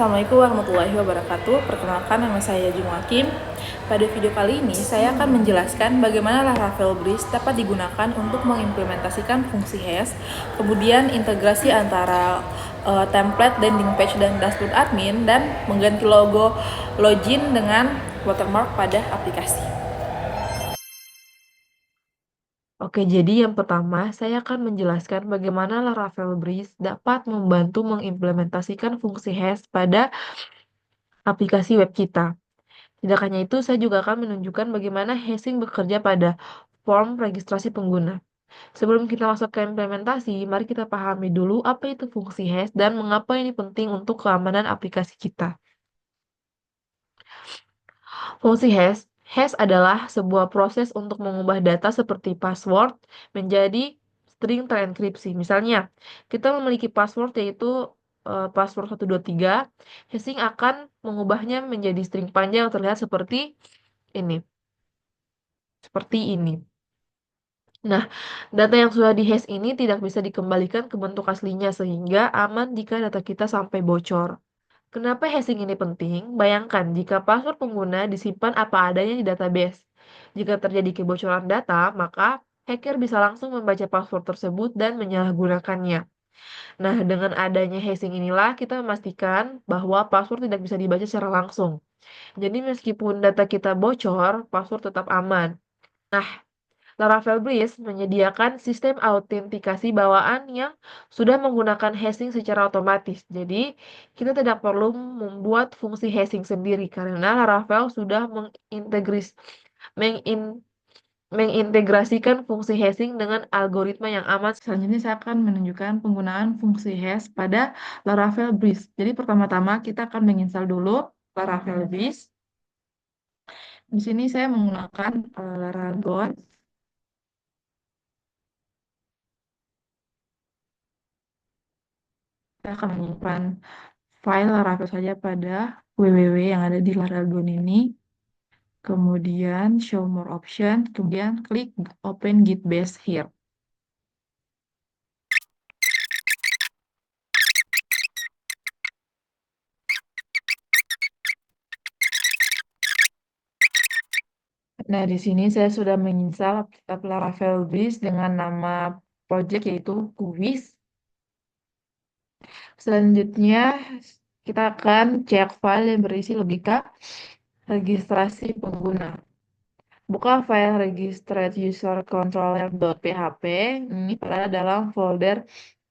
Assalamualaikum warahmatullahi wabarakatuh. Perkenalkan, nama saya Jung Hakim. Pada video kali ini, saya akan menjelaskan bagaimana Laravel Bridge dapat digunakan untuk mengimplementasikan fungsi hash, kemudian integrasi antara template, landing page, dan dashboard admin, dan mengganti logo login dengan watermark pada aplikasi. Oke, jadi yang pertama saya akan menjelaskan bagaimana Laravel Breeze dapat membantu mengimplementasikan fungsi hash pada aplikasi web kita. Tidak hanya itu, saya juga akan menunjukkan bagaimana hashing bekerja pada form registrasi pengguna. Sebelum kita masuk ke implementasi, mari kita pahami dulu apa itu fungsi hash dan mengapa ini penting untuk keamanan aplikasi kita. Fungsi hash adalah sebuah proses untuk mengubah data seperti password menjadi string terenkripsi. Misalnya, kita memiliki password yaitu password 123, hashing akan mengubahnya menjadi string panjang yang terlihat seperti ini. Seperti ini. Nah, data yang sudah dihash ini tidak bisa dikembalikan ke bentuk aslinya sehingga aman jika data kita sampai bocor. Kenapa hashing ini penting? Bayangkan jika password pengguna disimpan apa adanya di database. Jika terjadi kebocoran data, maka hacker bisa langsung membaca password tersebut dan menyalahgunakannya. Nah, dengan adanya hashing inilah kita memastikan bahwa password tidak bisa dibaca secara langsung. Jadi meskipun data kita bocor, password tetap aman. Nah, Laravel Breeze menyediakan sistem autentikasi bawaan yang sudah menggunakan hashing secara otomatis. Jadi, kita tidak perlu membuat fungsi hashing sendiri karena Laravel sudah mengin- mengintegrasikan fungsi hashing dengan algoritma yang aman. Selanjutnya saya akan menunjukkan penggunaan fungsi hash pada Laravel Breeze. Jadi pertama-tama kita akan menginstal dulu Laravel Breeze. Di sini saya menggunakan Laragon. Saya akan menyimpan file Laravel saja pada www yang ada di Laragon ini. Kemudian show more option, kemudian klik open git base here. Nah, di sini saya sudah menginstal aplikasi Laravel Breeze dengan nama project yaitu Kuis. Selanjutnya, kita akan cek file yang berisi logika registrasi pengguna. Buka file registered user controller.php ini pada dalam folder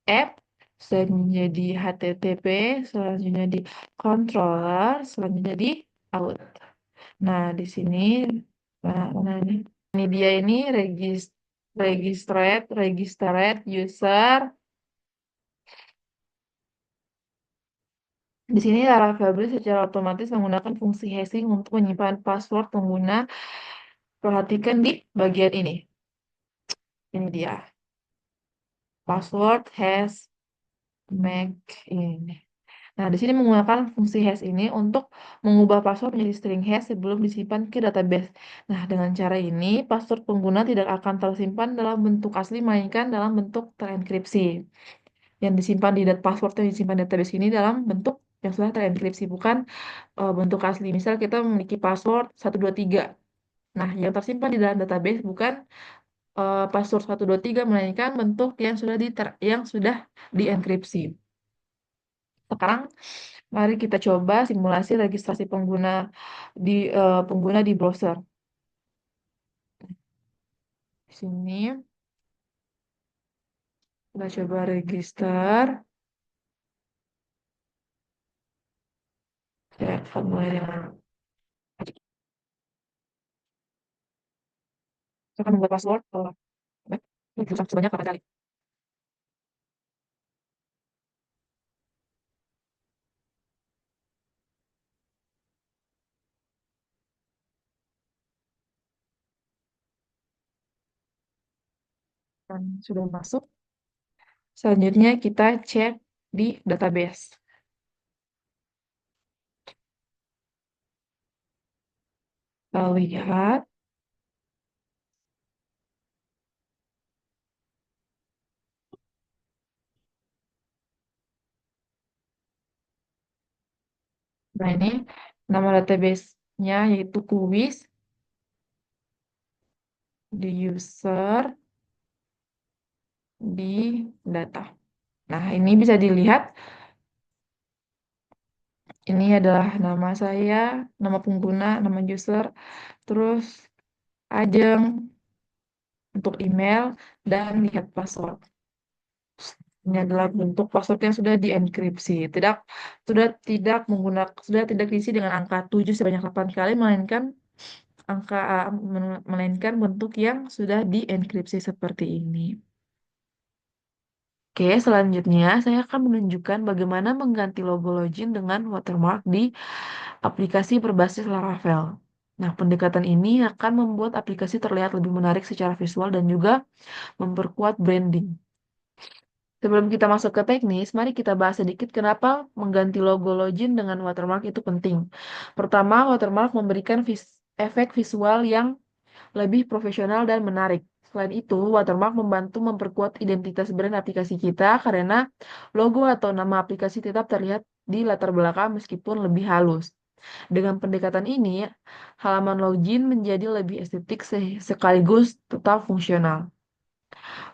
app, selanjutnya di HTTP, selanjutnya di controller, selanjutnya di out. Nah, di sini, nah ini. Ini dia ini registered user. Di sini Laravel Breeze secara otomatis menggunakan fungsi hashing untuk menyimpan password pengguna. Perhatikan di bagian ini. Ini dia. Password hash make ini. Nah, di sini menggunakan fungsi hash ini untuk mengubah password menjadi string hash sebelum disimpan ke database. Nah, dengan cara ini, password pengguna tidak akan tersimpan dalam bentuk asli, melainkan dalam bentuk terenkripsi. Yang disimpan di password yang disimpan di database ini dalam bentuk yang sudah terenkripsi, bukan bentuk asli. Misal kita memiliki password 123. Nah, yang tersimpan di dalam database bukan password 123, melainkan bentuk yang sudah dienkripsi. Sekarang mari kita coba simulasi registrasi pengguna di browser. Di sini kita coba register. Ya, mulai dengan saya akan membuat password. Ini sebanyak 8 kali. Dan sudah masuk. Selanjutnya kita cek di database. Kita lihat. Nah, ini nama database-nya yaitu kuis di user di data. Nah, ini bisa dilihat, ini adalah nama saya, nama pengguna, nama user, terus ajeng untuk email, dan lihat password. Ini adalah bentuk password yang sudah dienkripsi. Sudah tidak diisi dengan angka 7 sebanyak 8 kali, melainkan bentuk yang sudah dienkripsi seperti ini. Oke, selanjutnya saya akan menunjukkan bagaimana mengganti logo login dengan watermark di aplikasi berbasis Laravel. Nah, pendekatan ini akan membuat aplikasi terlihat lebih menarik secara visual dan juga memperkuat branding. Sebelum kita masuk ke teknis, mari kita bahas sedikit kenapa mengganti logo login dengan watermark itu penting. Pertama, watermark memberikan efek visual yang lebih profesional dan menarik. Selain itu, watermark membantu memperkuat identitas brand aplikasi kita karena logo atau nama aplikasi tetap terlihat di latar belakang meskipun lebih halus. Dengan pendekatan ini, halaman login menjadi lebih estetik sekaligus tetap fungsional.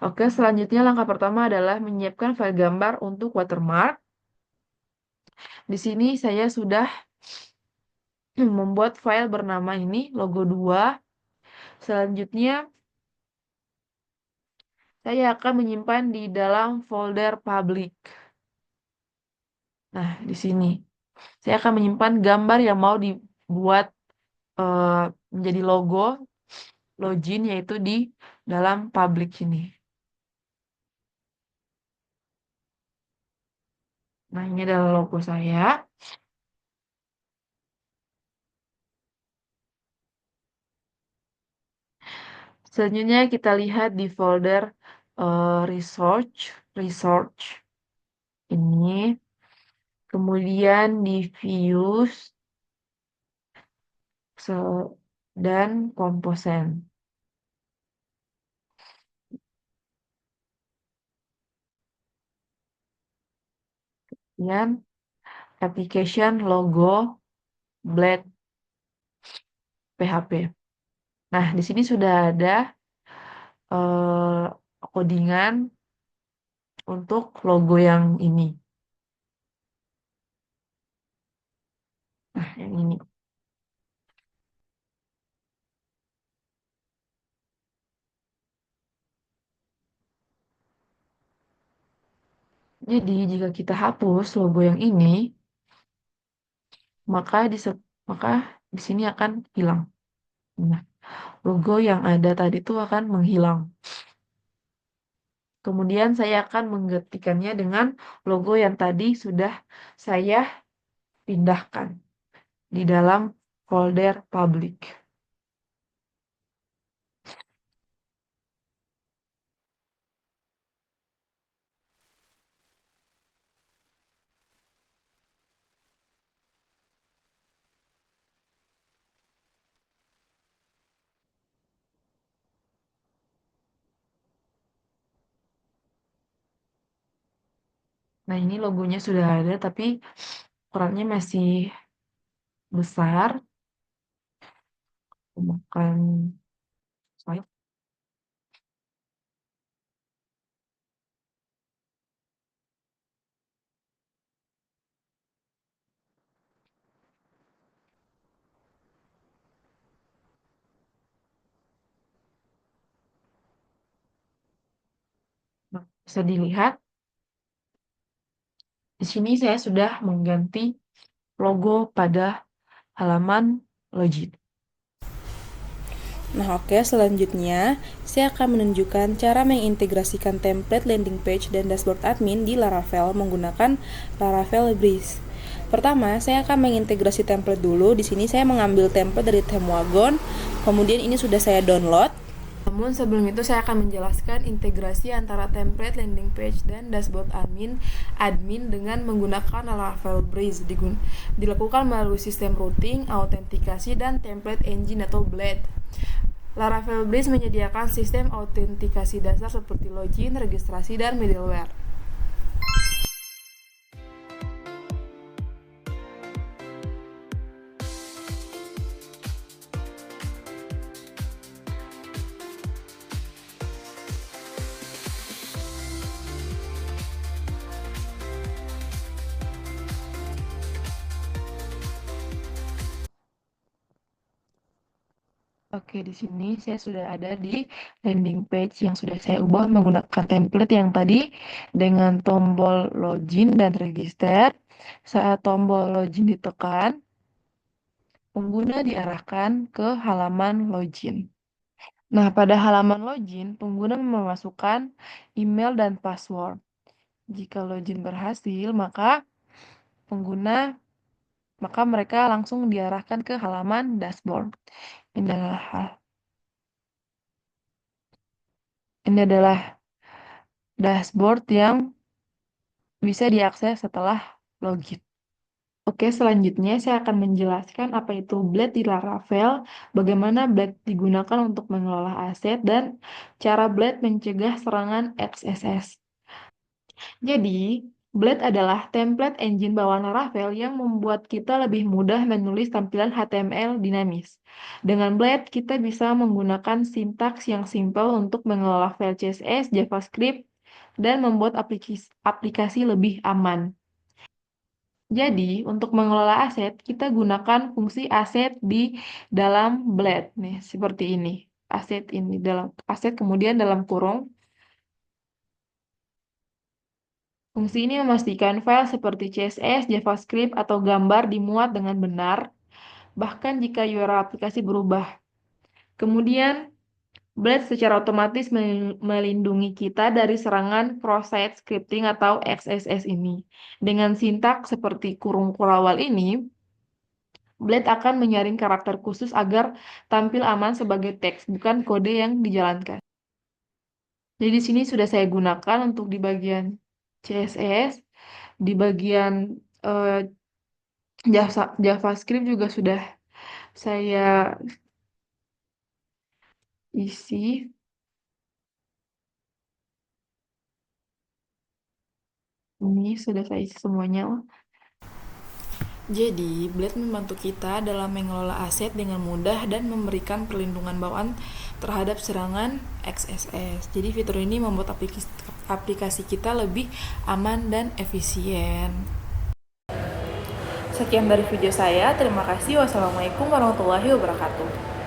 Oke, selanjutnya langkah pertama adalah menyiapkan file gambar untuk watermark. Di sini saya sudah membuat file bernama ini, logo 2. Selanjutnya, saya akan menyimpan di dalam folder public. Nah, di sini. Saya akan menyimpan gambar yang mau dibuat eh, menjadi logo login, yaitu di dalam public sini. Nah, ini adalah logo saya. Selanjutnya kita lihat di folder research ini, kemudian di views dan komposen. Dan application logo Blade PHP. Nah, di sini sudah ada codingan untuk logo yang ini. Nah, yang ini. Jadi, jika kita hapus logo yang ini, maka maka di sini akan hilang. Nah, logo yang ada tadi itu akan menghilang. Kemudian saya akan menggantikannya dengan logo yang tadi sudah saya pindahkan di dalam folder public. Nah, ini logonya sudah ada, tapi ukurannya masih besar. Bukan slide. Nah, bisa dilihat, di sini saya sudah mengganti logo pada halaman login. Nah, oke, selanjutnya saya akan menunjukkan cara mengintegrasikan template landing page dan dashboard admin di Laravel menggunakan Laravel Breeze. Pertama, saya akan mengintegrasi template dulu. Di sini saya mengambil template dari ThemeWagon. Kemudian ini sudah saya download. Namun sebelum itu saya akan menjelaskan integrasi antara template landing page dan dashboard admin dengan menggunakan Laravel Breeze. Dilakukan melalui sistem routing, autentikasi, dan template engine atau Blade. Laravel Breeze menyediakan sistem autentikasi dasar seperti login, registrasi, dan middleware. Oke, di sini saya sudah ada di landing page yang sudah saya ubah menggunakan template yang tadi dengan tombol login dan register. Saat tombol login ditekan, pengguna diarahkan ke halaman login. Nah, pada halaman login, pengguna memasukkan email dan password. Jika login berhasil, pengguna maka mereka langsung diarahkan ke halaman dashboard. Ini adalah ini adalah dashboard yang bisa diakses setelah login. Oke, selanjutnya saya akan menjelaskan apa itu Blade di Laravel, bagaimana Blade digunakan untuk mengelola aset, dan cara Blade mencegah serangan XSS. Jadi, Blade adalah template engine bawaan Laravel yang membuat kita lebih mudah menulis tampilan HTML dinamis. Dengan Blade, kita bisa menggunakan sintaks yang simpel untuk mengelola file CSS, JavaScript, dan membuat aplikasi lebih aman. Jadi, untuk mengelola aset, kita gunakan fungsi aset di dalam Blade. Nih, seperti ini. Aset ini dalam aset kemudian dalam kurung. Fungsi ini memastikan file seperti CSS, JavaScript, atau gambar dimuat dengan benar, bahkan jika URL aplikasi berubah. Kemudian, Blade secara otomatis melindungi kita dari serangan cross-site scripting atau XSS ini. Dengan sintaks seperti kurung kurawal ini, Blade akan menyaring karakter khusus agar tampil aman sebagai teks, bukan kode yang dijalankan. Jadi di sini sudah saya gunakan untuk di bagian CSS, di bagian eh, JavaScript juga sudah saya isi. Ini sudah saya isi semuanya. Jadi, Blade membantu kita dalam mengelola aset dengan mudah dan memberikan perlindungan bawaan terhadap serangan XSS. Jadi, fitur ini membuat aplikasi kita lebih aman dan efisien. Sekian dari video saya. Terima kasih. Wassalamualaikum warahmatullahi wabarakatuh.